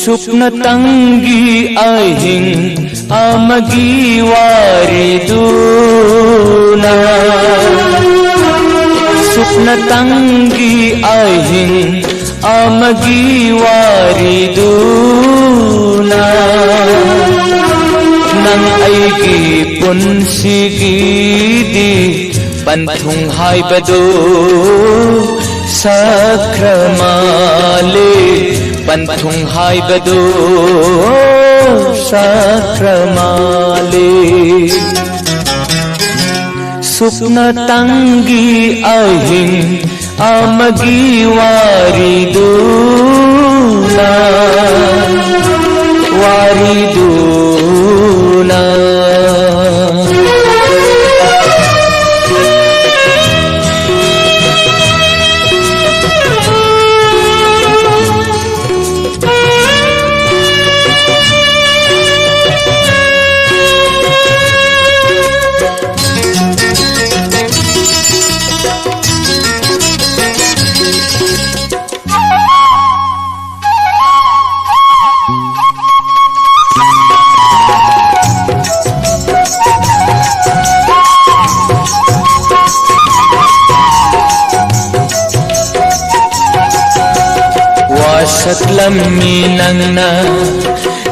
Supnatangi ahing amagi wariduna. Supnatangi ahing amagi wariduna. Nang aigi punsigidi panthung haibado sakramale. Panthung haibado sakramale. Supnatangi ahing amagi wariduna. Wariduna. Satlammi nangna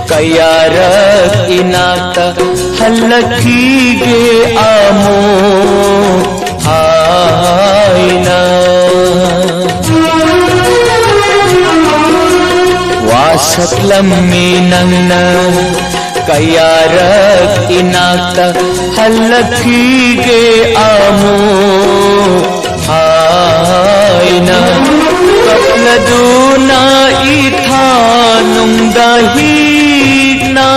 kayarak inata halakige amo haina. Wasatlammi nangna kayarak inata halakige amo haina. Kapladuna ithanung dahigna.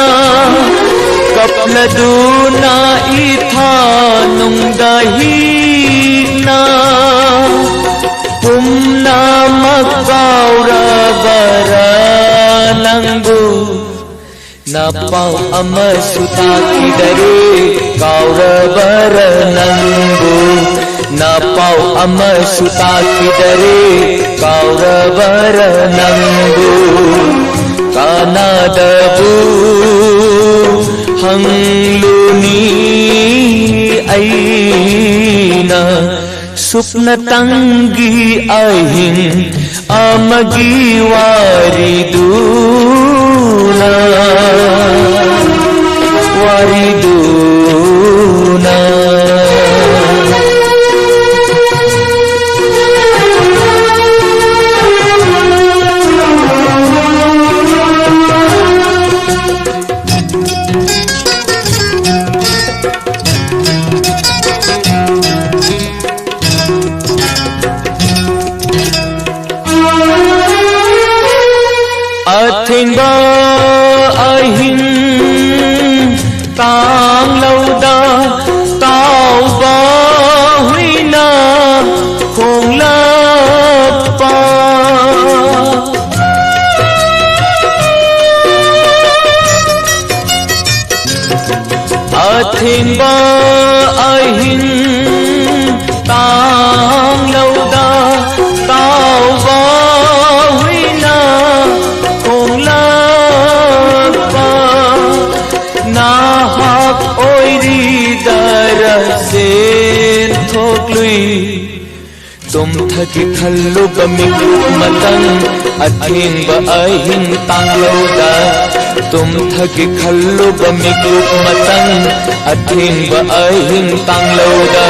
Kapladuna ithanung dahigna. Humna magkaura barananggo. Napau amasutaki dare kaura barananggo. Napau amasutaki dare kaura barananggo. Kanadabu hangluni aina. Supnatangi ahing amagi wariduna. Wariduna. Athingba ahing tang lauda tauba huina khong lapa. Athingba ahing tang lauda tauba huina khong lapa. Nahak oiri darasen thoklui. Tum thaki khallu bamik matang athing ba ahing tang lauda. Tum thaki khallu bamik matang athing ba ahing tang lauda.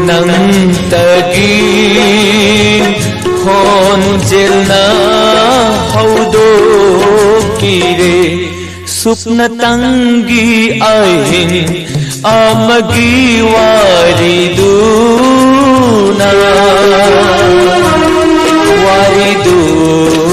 nangtagi honjelna haudo kire supna tangi ahin amagi wariduna wariduna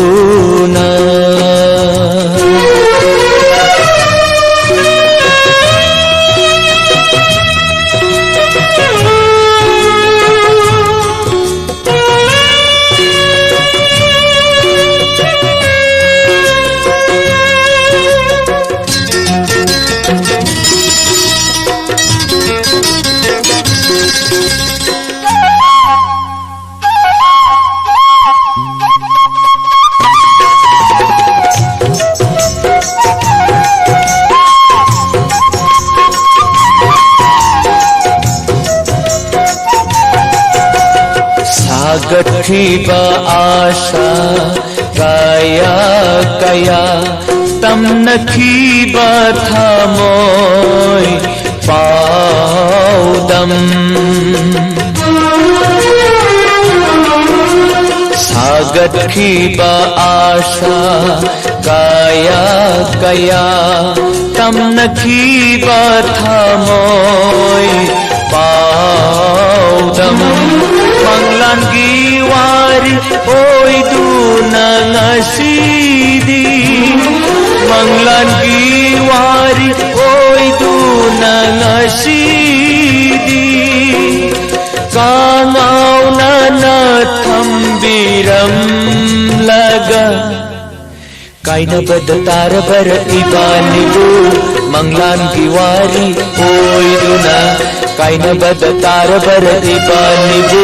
गठिबा Asha kaya kaya tam nakhiba thamoy paudam sagat khiba asha kaya kaya tam nakhiba thamoy paudam manglan giwari oy duna ngasidi manglan giwari oy duna ngasidi kangaw na nathambiram laga kaina badatar bar ibanibu manglan giwari oy duna kaina badatar bar ibanibu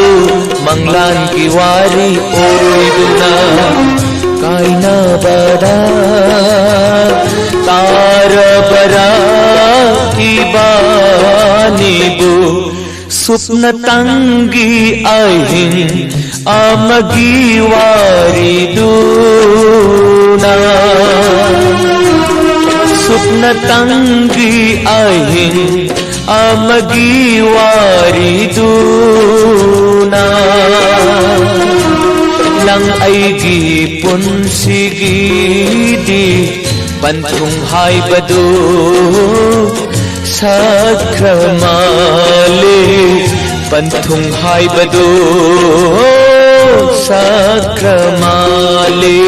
manglan giwari oy duna kaina bada tar bara ibanibu supna tangi ahin amagi wariduna supna tangi ahin amagi wariduna lang aigi punsigidi panthung haibadu sakramale panthung haibadu sakramale